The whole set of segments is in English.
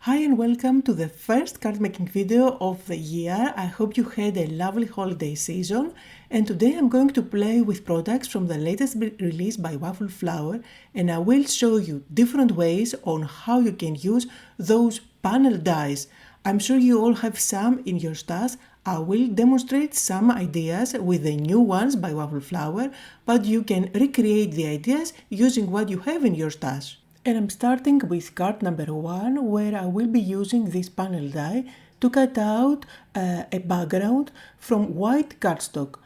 Hi and welcome to the first card making video of the year. I hope you had a lovely holiday season, and today I'm going to play with products from the latest release by Waffle Flower, and I will show you different ways on how you can use those panel dies. I'm sure you all have some in your stash. I will demonstrate some ideas with the new ones by Waffle Flower, but you can recreate the ideas using what you have in your stash. And I'm starting with card number 1, where I will be using this panel die to cut out a background from white cardstock.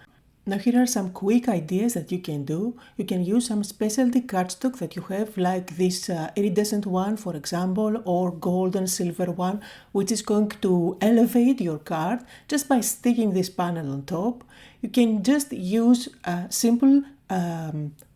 Now here are some quick ideas that you can do. You can use some specialty cardstock that you have, like this iridescent one, for example, or gold and silver one, which is going to elevate your card just by sticking this panel on top. You can just use a simple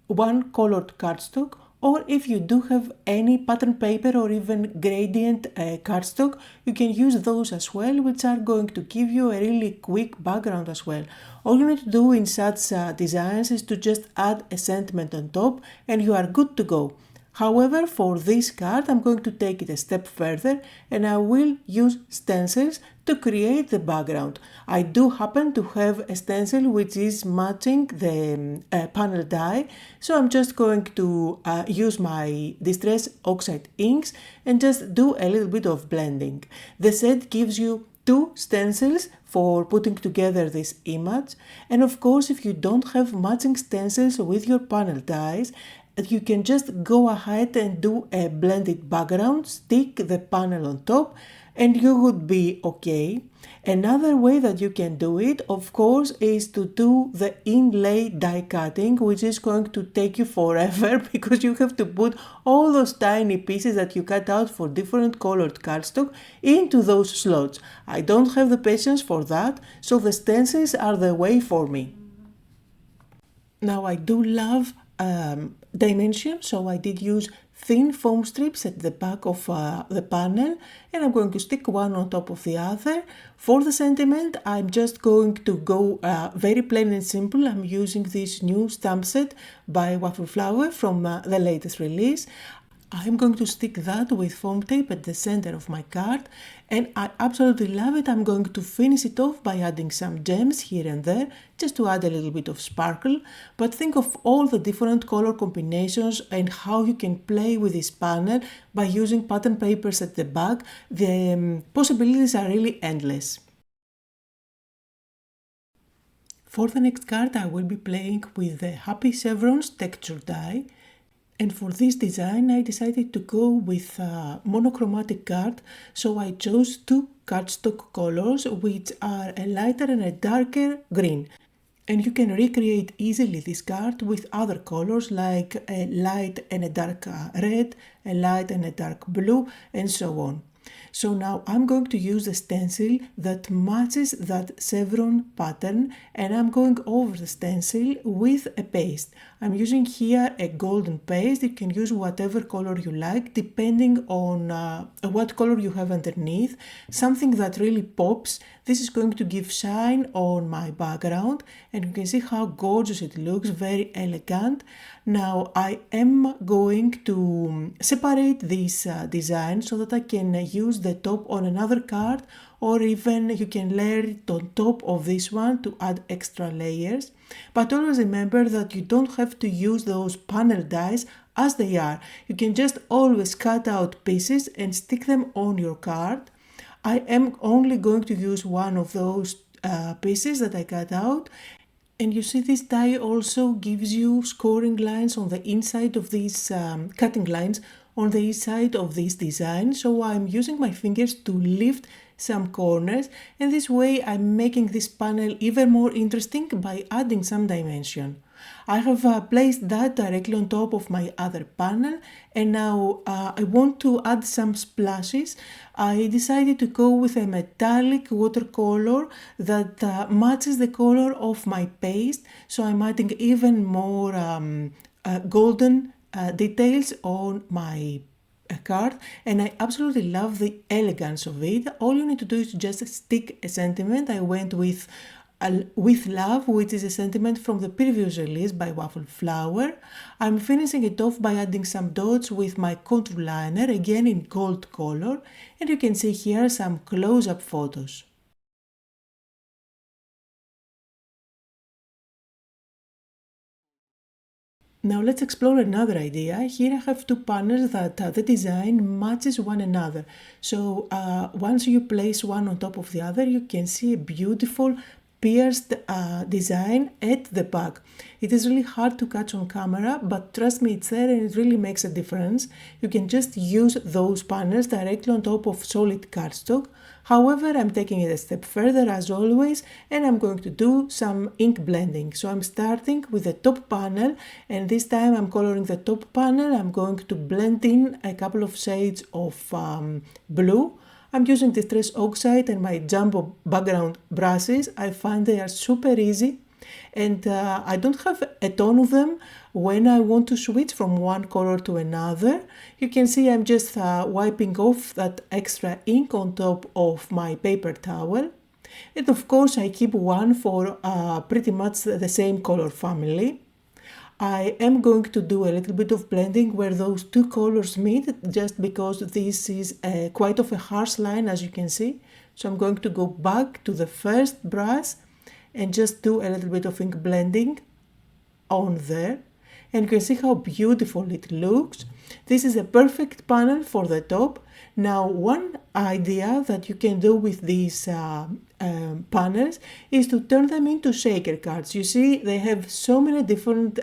one colored cardstock, or if you do have any pattern paper or even gradient cardstock, you can use those as well, which are going to give you a really quick background as well. All you need to do in such designs is to just add a sentiment on top and you are good to go. However, for this card, I'm going to take it a step further and I will use stencils to create the background. I do happen to have a stencil which is matching the panel die, so I'm just going to use my Distress Oxide inks and just do a little bit of blending. The set gives you 2 stencils for putting together this image, and of course if you don't have matching stencils with your panel dies, you can just go ahead and do a blended background, stick the panel on top, and you would be okay. Another way that you can do it, of course, is to do the inlay die cutting, which is going to take you forever because you have to put all those tiny pieces that you cut out for different colored cardstock into those slots. I don't have the patience for that, so the stencils are the way for me. Now I do love dimension, so I did use thin foam strips at the back of the panel, and I'm going to stick one on top of the other. For the sentiment, I'm just going to go very plain and simple. I'm using this new stamp set by Waffle Flower from the latest release. I'm going to stick that with foam tape at the center of my card, and I absolutely love it. I'm going to finish it off by adding some gems here and there just to add a little bit of sparkle, but think of all the different color combinations and how you can play with this panel by using pattern papers at the back. The possibilities are really endless. For the next card, I will be playing with the Happy Chevrons texture die. And for this design, I decided to go with a monochromatic card, so I chose 2 cardstock colors, which are a lighter and a darker green. And you can recreate easily this card with other colors like a light and a dark red, a light and a dark blue, and so on. So now I'm going to use a stencil that matches that chevron pattern, and I'm going over the stencil with a paste. I'm using here a golden paste. You can use whatever color you like depending on what color you have underneath. Something that really pops. This is going to give shine on my background, and you can see how gorgeous it looks, very elegant. Now I am going to separate this design so that I can use the top on another card, or even you can layer it on top of this one to add extra layers. But always remember that you don't have to use those panel dies as they are. You can just always cut out pieces and stick them on your card. I am only going to use one of those pieces that I cut out. And you see this die also gives you scoring lines on the inside of these cutting lines on the inside of this design. So I'm using my fingers to lift some corners, and this way I'm making this panel even more interesting by adding some dimension. I have placed that directly on top of my other panel, and now I want to add some splashes. I decided to go with a metallic watercolor that matches the color of my paste, so I'm adding even more golden details on my card, and I absolutely love the elegance of it. All you need to do is just stick a sentiment. I went with With Love, which is a sentiment from the previous release by Waffle Flower. I'm finishing it off by adding some dots with my contour liner, again in gold color, and you can see here some close-up photos. Now let's explore another idea. Here I have two panels that the design matches one another. So once you place one on top of the other, you can see a beautiful pierced design at the back. It is really hard to catch on camera, but trust me, it's there and it really makes a difference. You can just use those panels directly on top of solid cardstock. However, I'm taking it a step further as always, and I'm going to do some ink blending. So I'm starting with the top panel, and this time I'm coloring the top panel. I'm going to blend in a couple of shades of blue. I'm using Distress Oxide and my Jumbo background brushes. I find they are super easy, and I don't have a ton of them when I want to switch from one color to another. You can see I'm just wiping off that extra ink on top of my paper towel. And of course I keep one for pretty much the same color family. I am going to do a little bit of blending where those two colors meet, just because this is quite of a harsh line, as you can see. So I'm going to go back to the first brush and just do a little bit of ink blending on there. And you can see how beautiful it looks. This is a perfect panel for the top. Now, one idea that you can do with these panels is to turn them into shaker cards. You see, they have so many different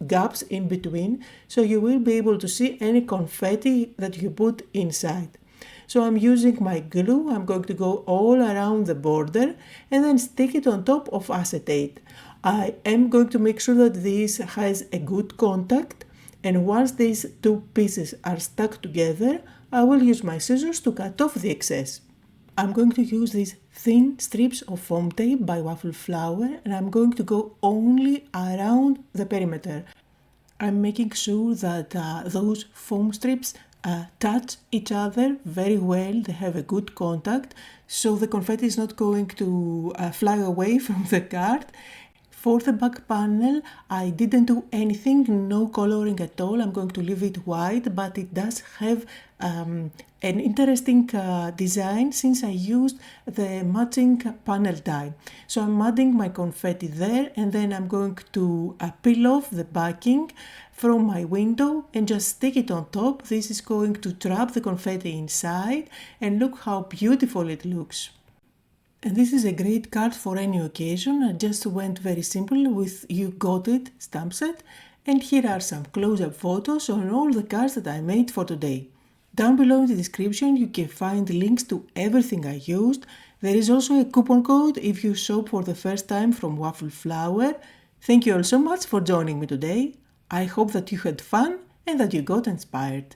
gaps in between, so you will be able to see any confetti that you put inside. So I'm using my glue. I'm going to go all around the border and then stick it on top of acetate. I am going to make sure that this has a good contact, and once these two pieces are stuck together, I will use my scissors to cut off the excess. I'm going to use these thin strips of foam tape by Waffle Flower, and I'm going to go only around the perimeter. I'm making sure that those foam strips touch each other very well. They have a good contact, so the confetti is not going to fly away from the card. For the back panel, I didn't do anything, no coloring at all. I'm going to leave it white, but it does have an interesting design since I used the matching panel die. So I'm adding my confetti there, and then I'm going to peel off the backing from my window and just stick it on top. This is going to trap the confetti inside, and look how beautiful it looks. And this is a great card for any occasion. I just went very simple with You Got It stamp set. And here are some close-up photos on all the cards that I made for today. Down below in the description you can find links to everything I used. There is also a coupon code if you shop for the first time from Waffle Flower. Thank you all so much for joining me today. I hope that you had fun and that you got inspired.